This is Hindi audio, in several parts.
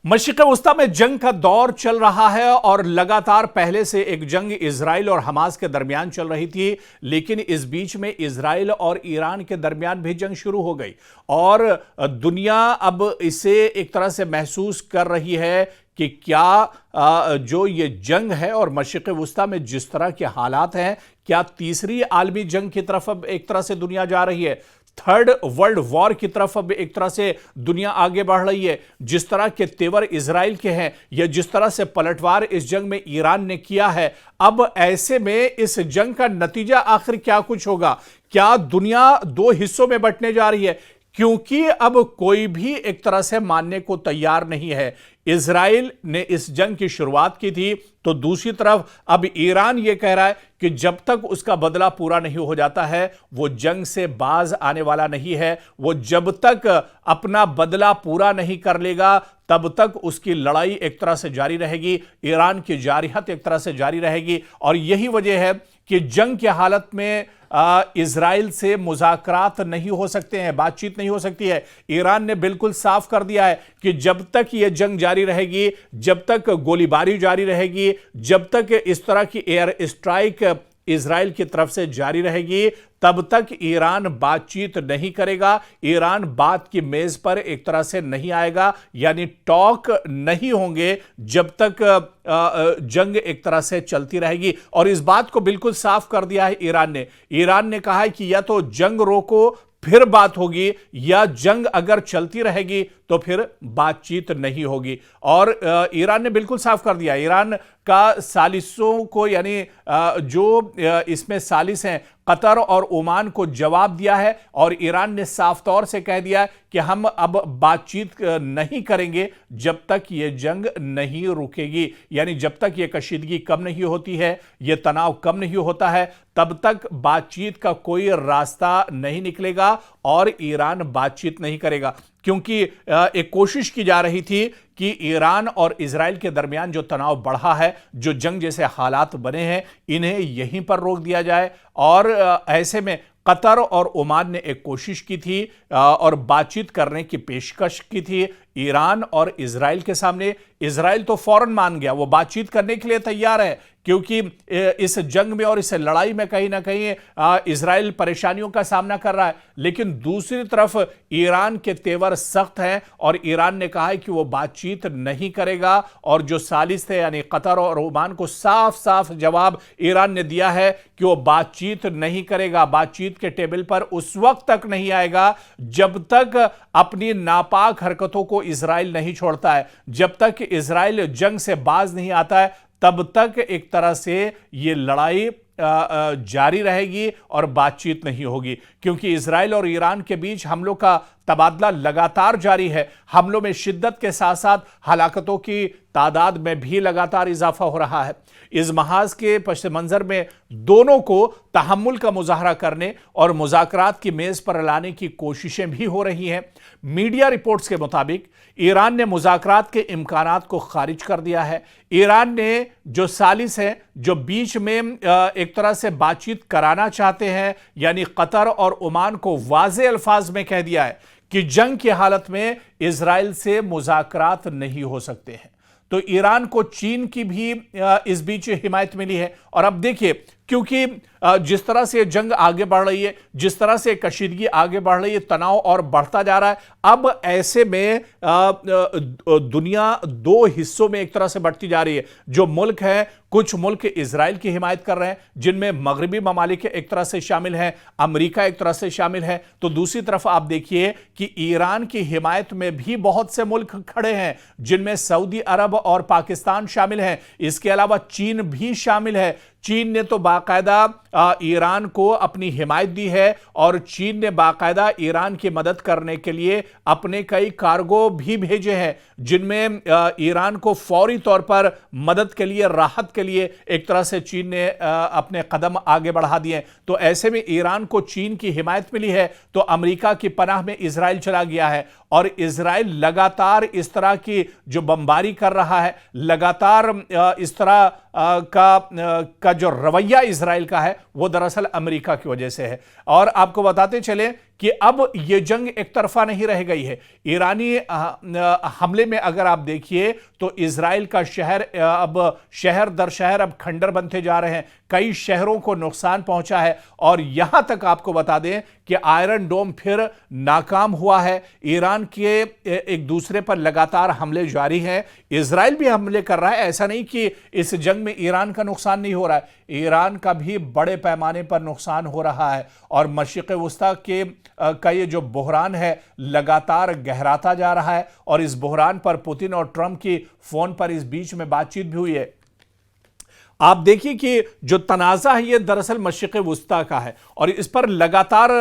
मशरिक़ वस्ता में जंग का दौर चल रहा है और लगातार पहले से एक जंग इजराइल और हमास के दरमियान चल रही थी, लेकिन इस बीच में इजराइल और ईरान के दरमियान भी जंग शुरू हो गई और दुनिया अब इसे एक तरह से महसूस कर रही है कि क्या जो ये जंग है और मशरिक़ वस्ता में जिस तरह के हालात हैं, क्या तीसरी आलमी जंग की तरफ अब एक तरह से दुनिया जा रही है। थर्ड वर्ल्ड वॉर की तरफ अब एक तरह से दुनिया आगे बढ़ रही है। जिस तरह के तेवर इजराइल के हैं या जिस तरह से पलटवार इस जंग में ईरान ने किया है, अब ऐसे में इस जंग का नतीजा आखिर क्या कुछ होगा। क्या दुनिया दो हिस्सों में बंटने जा रही है, क्योंकि अब कोई भी एक तरह से मानने को तैयार नहीं है। इजराइल ने इस जंग की शुरुआत की थी, तो दूसरी तरफ अब ईरान यह कह रहा है कि जब तक उसका बदला पूरा नहीं हो जाता है वो जंग से बाज आने वाला नहीं है। वो जब तक अपना बदला पूरा नहीं कर लेगा तब तक उसकी लड़ाई एक तरह से जारी रहेगी, ईरान की जारहियत एक तरह से जारी रहेगी। और यही वजह है कि जंग की हालत में इजराइल से मुज़ाकरात नहीं हो सकते हैं, बातचीत नहीं हो सकती है। ईरान ने बिल्कुल साफ कर दिया है कि जब तक यह जंग जारी रहेगी, जब तक गोलीबारी जारी रहेगी, जब तक इस तरह की एयर स्ट्राइक इजराइल की तरफ से जारी रहेगी, तब तक ईरान बातचीत नहीं करेगा। ईरान बात की मेज पर एक तरह से नहीं आएगा, यानी टॉक नहीं होंगे जब तक जंग एक तरह से चलती रहेगी। और इस बात को बिल्कुल साफ कर दिया है ईरान ने कहा है कि या तो जंग रोको फिर बात होगी, या जंग अगर चलती रहेगी तो फिर बातचीत नहीं होगी। और ईरान ने बिल्कुल साफ कर दिया, ईरान का सालिसों को, यानी जो इसमें सालिस हैं कतर और ओमान को जवाब दिया है और ईरान ने साफ तौर से कह दिया कि हम अब बातचीत नहीं करेंगे जब तक ये जंग नहीं रुकेगी। यानी जब तक ये कशीदगी कम नहीं होती है, ये तनाव कम नहीं होता है, तब तक बातचीत का कोई रास्ता नहीं निकलेगा और ईरान बातचीत नहीं करेगा। क्योंकि एक कोशिश की जा रही थी कि ईरान और इजराइल के दरमियान जो तनाव बढ़ा है, जो जंग जैसे हालात बने हैं, इन्हें यहीं पर रोक दिया जाए। और ऐसे में कतर और ओमान ने एक कोशिश की थी और बातचीत करने की पेशकश की थी ईरान और इजराइल के सामने। इजराइल तो फौरन मान गया, वो बातचीत करने के लिए तैयार है, क्योंकि इस जंग में और इस लड़ाई में कहीं ना कहीं इजराइल परेशानियों का सामना कर रहा है। लेकिन दूसरी तरफ ईरान के तेवर सख्त हैं और ईरान ने कहा है कि वो बातचीत नहीं करेगा। और जो सालिस थे यानी कतर और ओमान को साफ साफ जवाब ईरान ने दिया है कि वो बातचीत नहीं करेगा, बातचीत के टेबल पर उस वक्त तक नहीं आएगा जब तक अपनी नापाक हरकतों को इजराइल नहीं छोड़ता है, जब तक इजराइल जंग से बाज नहीं आता है, तब तक एक तरह से ये लड़ाई जारी रहेगी और बातचीत नहीं होगी। क्योंकि इजराइल और ईरान के बीच हमलों का तबादला लगातार जारी है। हमलों में शिद्दत के साथ साथ हलाकतों की तादाद में भी लगातार इजाफा हो रहा है। इस महाज के पस मंजर में दोनों को तहम्मुल का मुजाहरा करने और मुज़ाकरात की मेज पर लाने की कोशिशें भी हो रही हैं। मीडिया रिपोर्ट्स के मुताबिक ईरान ने मुज़ाकरात के इम्कानात को खारिज कर दिया है। ईरान ने जो सालिस हैं, जो बीच में एक तरह से बातचीत कराना चाहते हैं, यानी कतर और ओमान को वाज़े अल्फाज में कह दिया है कि जंग की हालत में इजराइल से मुज़ाकरात नहीं हो सकते हैं। तो ईरान को चीन की भी इस बीच हिमायत मिली है। और अब देखिए, क्योंकि जिस तरह से जंग आगे बढ़ रही है, जिस तरह से कशीदगी आगे बढ़ रही है, तनाव और बढ़ता जा रहा है। अब ऐसे में दुनिया दो हिस्सों में एक तरह से बढ़ती जा रही है। जो मुल्क हैं, कुछ मुल्क इजराइल की हिमायत कर रहे हैं, जिनमें मगरबी ममालिक एक तरह से शामिल हैं, अमेरिका एक तरह से शामिल है। तो दूसरी तरफ आप देखिए कि ईरान की हिमायत में भी बहुत से मुल्क खड़े हैं, जिनमें सऊदी अरब और पाकिस्तान शामिल हैं। इसके अलावा चीन भी शामिल है। चीन ने तो बाकायदा ईरान को अपनी हिमायत दी है और चीन ने बाकायदा ईरान की मदद करने के लिए अपने कई कार्गो भी भेजे हैं, जिनमें ईरान को फौरी तौर पर मदद के लिए, राहत के लिए एक तरह से चीन ने अपने कदम आगे बढ़ा दिए। तो ऐसे में ईरान को चीन की हिमायत मिली है, तो अमेरिका की पनाह में इजराइल चला गया है। और इजराइल लगातार इस तरह की जो बमबारी कर रहा है, लगातार इस तरह का जो रवैया इजराइल का है, वो दरअसल अमेरिका की वजह से है। और आपको बताते चले कि अब यह जंग एक तरफा नहीं रह गई है। ईरानी हमले में अगर आप देखिए तो इजराइल का शहर अब शहर दर शहर अब खंडर बनते जा रहे हैं। कई शहरों को नुकसान पहुंचा है और यहां तक आपको बता दें कि आयरन डोम फिर नाकाम हुआ है। ईरान के एक दूसरे पर लगातार हमले जारी हैं। इजराइल भी हमले कर रहा है। ऐसा नहीं कि इस जंग में ईरान का नुकसान नहीं हो रहा है, ईरान का भी बड़े पैमाने पर नुकसान हो रहा है। और मशरिक़ वुस्ता के का ये जो बहरान है लगातार गहराता जा रहा है और इस बहरान पर पुतिन और ट्रंप की फोन पर इस बीच में बातचीत भी हुई है। आप देखिए कि जो तनाज़ा है ये दरअसल मशरिक़ वुस्ता का है और इस पर लगातार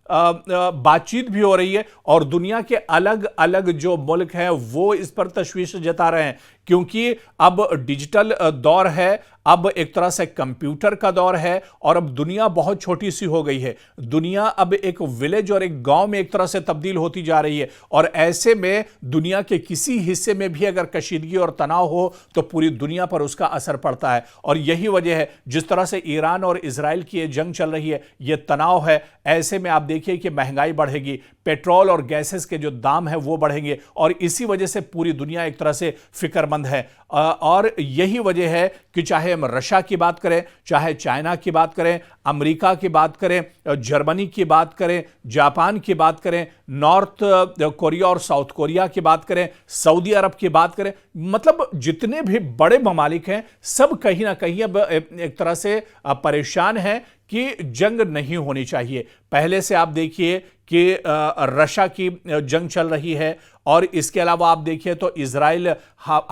बातचीत भी हो रही है और दुनिया के अलग अलग जो मुल्क हैं वो इस पर तशवीश जता रहे हैं, क्योंकि अब डिजिटल दौर है, अब एक तरह से कंप्यूटर का दौर है और अब दुनिया बहुत छोटी सी हो गई है। दुनिया अब एक विलेज और एक गांव में एक तरह से तब्दील होती जा रही है और ऐसे में दुनिया के किसी हिस्से में भी अगर कशीदगी और तनाव हो तो पूरी दुनिया पर उसका असर पड़ता है। और यही वजह है जिस तरह से ईरान और इजराइल की ये जंग चल रही है, ये तनाव है। ऐसे में आप देखिए कि महंगाई बढ़ेगी, पेट्रोल और गैसेस के जो दाम है वो बढ़ेंगे और इसी वजह से पूरी दुनिया एक तरह से फिक्रमंद है। और यही वजह है कि चाहे हम रशिया की बात करें, चाहे चाइना की बात करें, अमेरिका की बात करें, जर्मनी की बात करें, जापान की बात करें, नॉर्थ कोरिया और साउथ कोरिया की बात करें, सऊदी अरब की बात करें, मतलब जितने भी बड़े ममालिक हैं सब कहीं ना कहीं अब एक तरह से परेशान हैं कि जंग नहीं होनी चाहिए। पहले से आप देखिए कि रशिया की जंग चल रही है और इसके अलावा आप देखिए तो इजराइल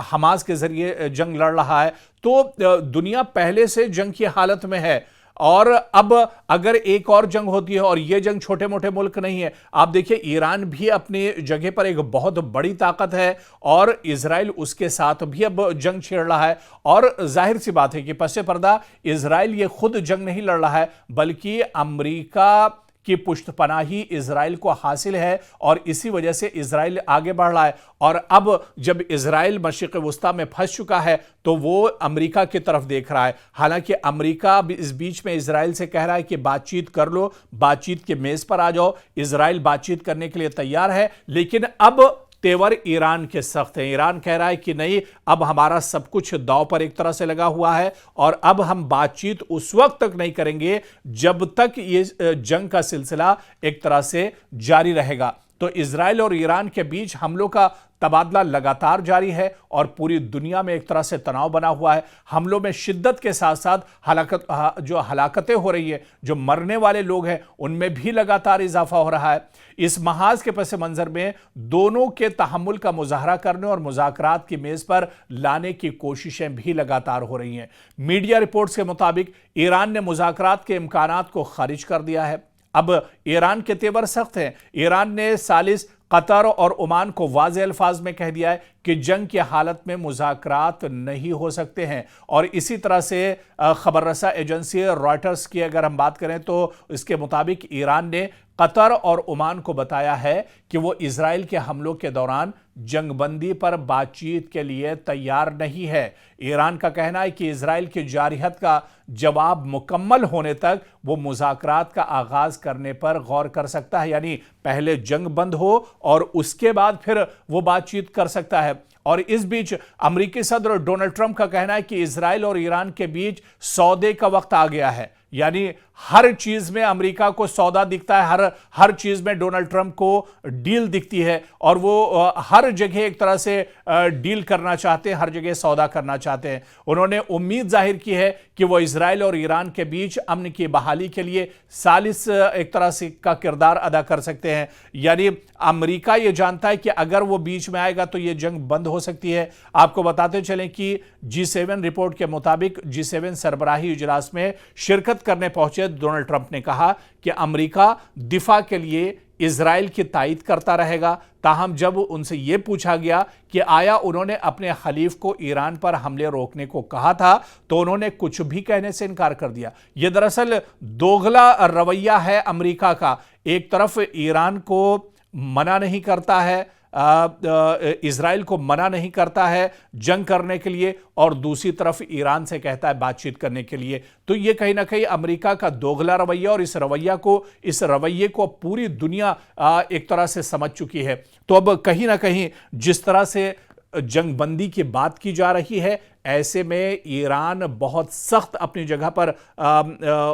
हमास के जरिए जंग लड़ रहा है। तो दुनिया पहले से जंग की हालत में है और अब अगर एक और जंग होती है और यह जंग छोटे मोटे मुल्क नहीं है, आप देखिए ईरान भी अपनी जगह पर एक बहुत बड़ी ताकत है और इजराइल उसके साथ भी अब जंग छेड़ रहा है। और जाहिर सी बात है कि पसे पर्दा इजराइल ये खुद जंग नहीं लड़ रहा है, बल्कि अमेरिका की पुष्टपनाही इजराइल को हासिल है और इसी वजह से इजराइल आगे बढ़ रहा है। और अब जब इजराइल मशरिक़ वुस्ता में फंस चुका है तो वो अमेरिका की तरफ देख रहा है। हालांकि अमेरिका भी इस बीच में इजराइल से कह रहा है कि बातचीत कर लो, बातचीत के मेज पर आ जाओ। इजराइल बातचीत करने के लिए तैयार है, लेकिन अब तेवर ईरान के सख्त हैं। ईरान कह रहा है कि नहीं, अब हमारा सब कुछ दांव पर एक तरह से लगा हुआ है और अब हम बातचीत उस वक्त तक नहीं करेंगे जब तक ये जंग का सिलसिला एक तरह से जारी रहेगा। तो इजराइल और ईरान के बीच हमलों का तबादला लगातार जारी है और पूरी दुनिया में एक तरह से तनाव बना हुआ है। हमलों में शिद्दत के साथ साथ जो हलाकतें हो रही है, जो मरने वाले लोग हैं, उनमें भी लगातार इजाफा हो रहा है। इस महाज के पस मंजर में दोनों के तहम्मुल का मुजाहरा करने और मुज़ाकरात की मेज पर लाने की कोशिशें भी लगातार हो रही हैं। मीडिया रिपोर्ट्स के मुताबिक ईरान ने मुज़ाकरात के इम्कानात को खारिज कर दिया है। अब ईरान के तेवर सख्त हैं। ईरान ने सालिस, कतर और ओमान को वाज़ेह अल्फाज में कह दिया है कि जंग की हालत में मुज़ाकरात नहीं हो सकते हैं। और इसी तरह से खबर रसा एजेंसी रॉयटर्स की अगर हम बात करें तो इसके मुताबिक ईरान ने कतर और ओमान को बताया है कि वो इजराइल के हमलों के दौरान जंगबंदी पर बातचीत के लिए तैयार नहीं है। ईरान का कहना है कि इजराइल की जारहियत का जवाब मुकम्मल होने तक वो मुज़ाकरात का आगाज करने पर गौर कर सकता है, यानी पहले जंग बंद हो और उसके बाद फिर वो बातचीत कर सकता है। और इस बीच अमेरिकी सदर डोनाल्ड ट्रंप का कहना है कि इजराइल और ईरान के बीच सौदे का वक्त आ गया है, यानी हर चीज में अमेरिका को सौदा दिखता है, हर चीज में डोनाल्ड ट्रंप को डील दिखती है और वो हर जगह एक तरह से डील करना चाहते हैं, हर जगह सौदा करना चाहते हैं। उन्होंने उम्मीद जाहिर की है कि वो इजराइल और ईरान के बीच अमन की बहाली के लिए सालिस एक तरह से का किरदार अदा कर सकते हैं, यानी अमेरिका ये जानता है कि अगर वो बीच में आएगा तो ये जंग बंद हो सकती है। आपको बताते चलें कि G7 रिपोर्ट के मुताबिक G7 सरबराही इजलास में शिरकत करने पहुंचे डोनाल्ड ट्रंप ने कहा कि अमेरिका दिफा के लिए इजराइल की तायद करता रहेगा। ताहम जब उनसे यह पूछा गया कि आया उन्होंने अपने खलीफ को ईरान पर हमले रोकने को कहा था, तो उन्होंने कुछ भी कहने से इनकार कर दिया। यह दरअसल दोगला रवैया है अमेरिका का। एक तरफ ईरान को मना नहीं करता है, इजराइल को मना नहीं करता है जंग करने के लिए और दूसरी तरफ ईरान से कहता है बातचीत करने के लिए। तो ये कहीं ना कहीं अमेरिका का दोगला रवैया, और इस रवैये को पूरी दुनिया एक तरह से समझ चुकी है। तो अब कहीं ना कहीं जिस तरह से जंगबंदी की बात की जा रही है, ऐसे में ईरान बहुत सख्त अपनी जगह पर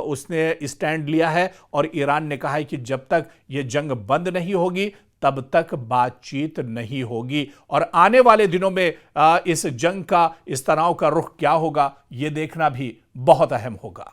उसने स्टैंड लिया है और ईरान ने कहा है कि जब तक यह जंग बंद नहीं होगी तब तक बातचीत नहीं होगी। और आने वाले दिनों में इस जंग का, इस तनाव का रुख क्या होगा, यह देखना भी बहुत अहम होगा।